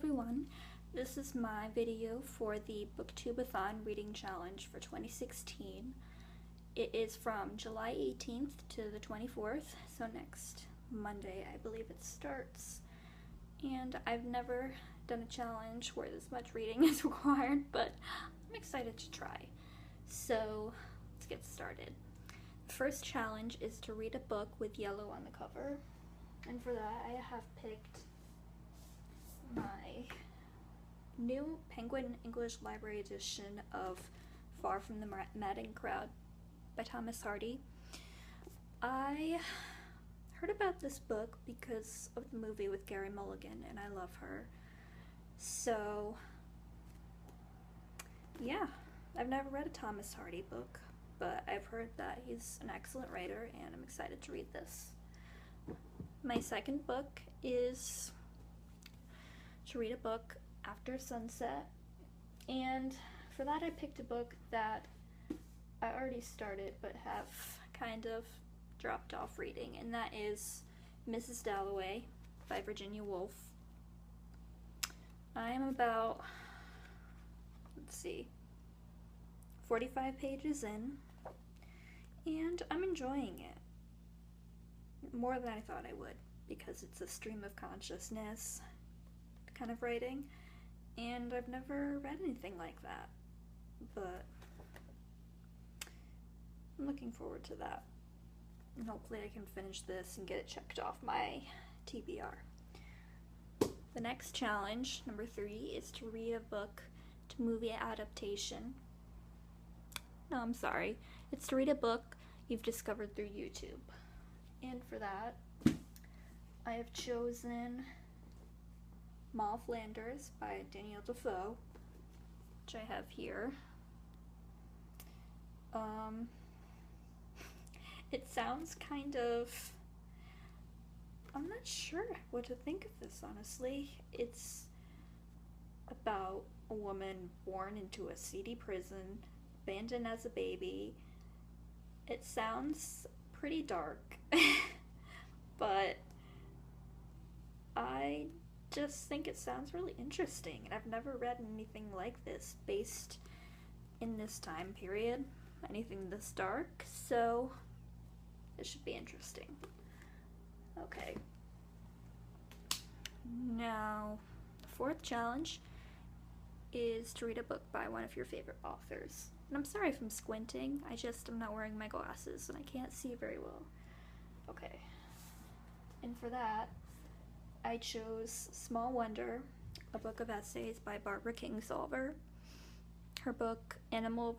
everyone, this is my video for the Booktubeathon reading challenge for 2016. It is from July 18th to the 24th, so next Monday I believe it starts. And I've never done a challenge where this much reading is required, but I'm excited to try. So let's get started. The first challenge is to read a book with yellow on the cover, and for that I have picked my new Penguin English Library edition of Far from the Madding Crowd by Thomas Hardy. I heard about this book because of the movie with Gary Mulligan, and I love her. So yeah, I've never read a Thomas Hardy book, but I've heard that he's an excellent writer, and I'm excited to read this. My second book is to read a book after sunset, and for that I picked a book that I already started but have kind of dropped off reading, and that is Mrs. Dalloway by Virginia Woolf. I am about, 45 pages in, and I'm enjoying it more than I thought I would, because it's a stream of consciousness kind of writing, and I've never read anything like that, but I'm looking forward to that, and hopefully I can finish this and get it checked off my TBR. The next challenge, number 3, is to read a book to movie adaptation. No, I'm sorry. It's to read a book you've discovered through YouTube. And for that, I have chosen Flanders by Danielle Defoe, which I have here. It sounds kind of, I'm not sure what to think of this, honestly. It's about a woman born into a seedy prison, abandoned as a baby. It sounds pretty dark, but I just think it sounds really interesting, and I've never read anything like this based in this time period, anything this dark, so it should be interesting. Okay. Now, the fourth challenge is to read a book by one of your favorite authors. And I'm sorry if I'm squinting, I'm not wearing my glasses and I can't see very well. Okay. And for that, I chose Small Wonder, a book of essays by Barbara Kingsolver. Her book, Animal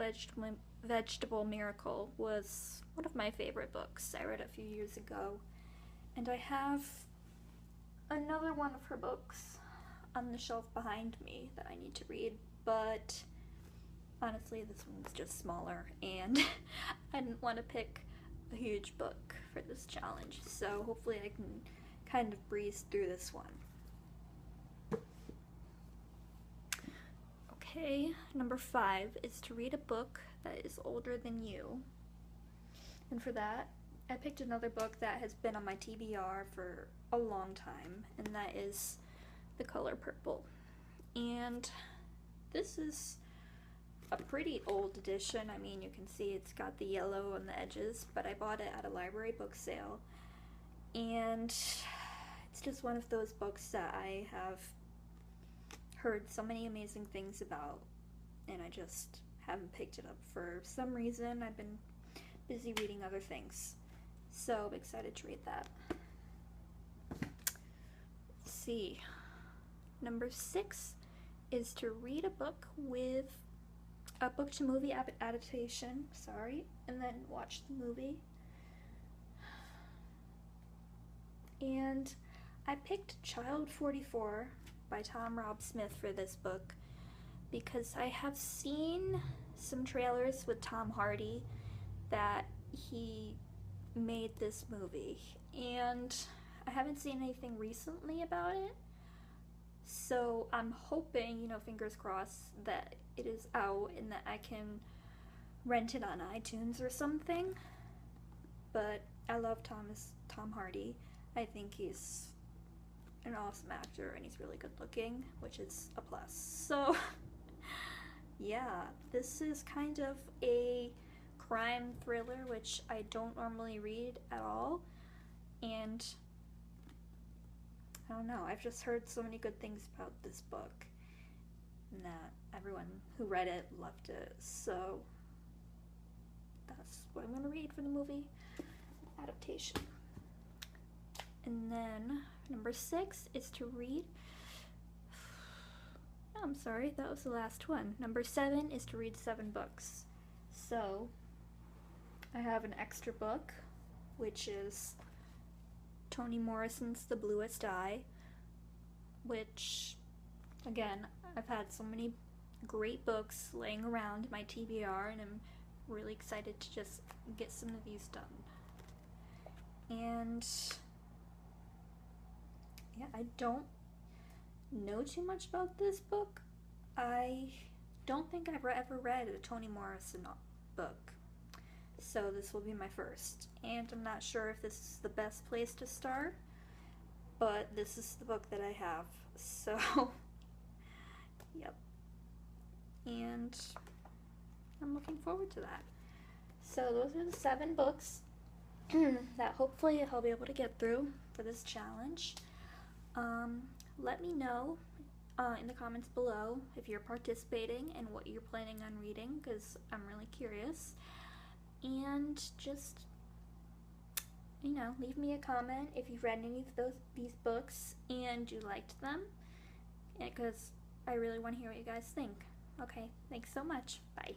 Vegetable Miracle, was one of my favorite books. I read it a few years ago, and I have another one of her books on the shelf behind me that I need to read, but honestly this one's just smaller, and I didn't want to pick a huge book for this challenge, so hopefully I can kind of breeze through this one. Okay, number 5 is to read a book that is older than you. And for that, I picked another book that has been on my TBR for a long time, and that is The Color Purple. And this is a pretty old edition. I mean, you can see it's got the yellow on the edges, but I bought it at a library book sale, and it's just one of those books that I have heard so many amazing things about, and I just haven't picked it up for some reason. I've been busy reading other things, so I'm excited to read that. Let's see. Number 6 is to read a book with a book to movie adaptation, and then watch the movie. And I picked Child 44 by Tom Rob Smith for this book because I have seen some trailers with Tom Hardy that he made this movie, and I haven't seen anything recently about it, so I'm hoping, fingers crossed, that it is out and that I can rent it on iTunes or something. But I love Tom Hardy. I think he's an awesome actor and he's really good looking, which is a plus. So yeah, this is kind of a crime thriller, which I don't normally read at all, and I don't know, I've just heard so many good things about this book and that everyone who read it loved it, so that's what I'm going to read for the movie adaptation. And then number 6 is to read, oh, I'm sorry, that was the last one. Number 7 is to read 7 books. So I have an extra book, which is Toni Morrison's The Bluest Eye, which, again, I've had so many great books laying around my TBR, and I'm really excited to just get some of these done. And yeah, I don't know too much about this book. I don't think I've ever read a Toni Morrison book, so this will be my first, and I'm not sure if this is the best place to start, but this is the book that I have, so yep, and I'm looking forward to that. So those are the 7 books that hopefully I'll be able to get through for this challenge. Let me know in the comments below if you're participating and what you're planning on reading, because I'm really curious. And just, you know, leave me a comment if you've read any of these books and you liked them, because I really want to hear what you guys think. Okay, thanks so much. Bye.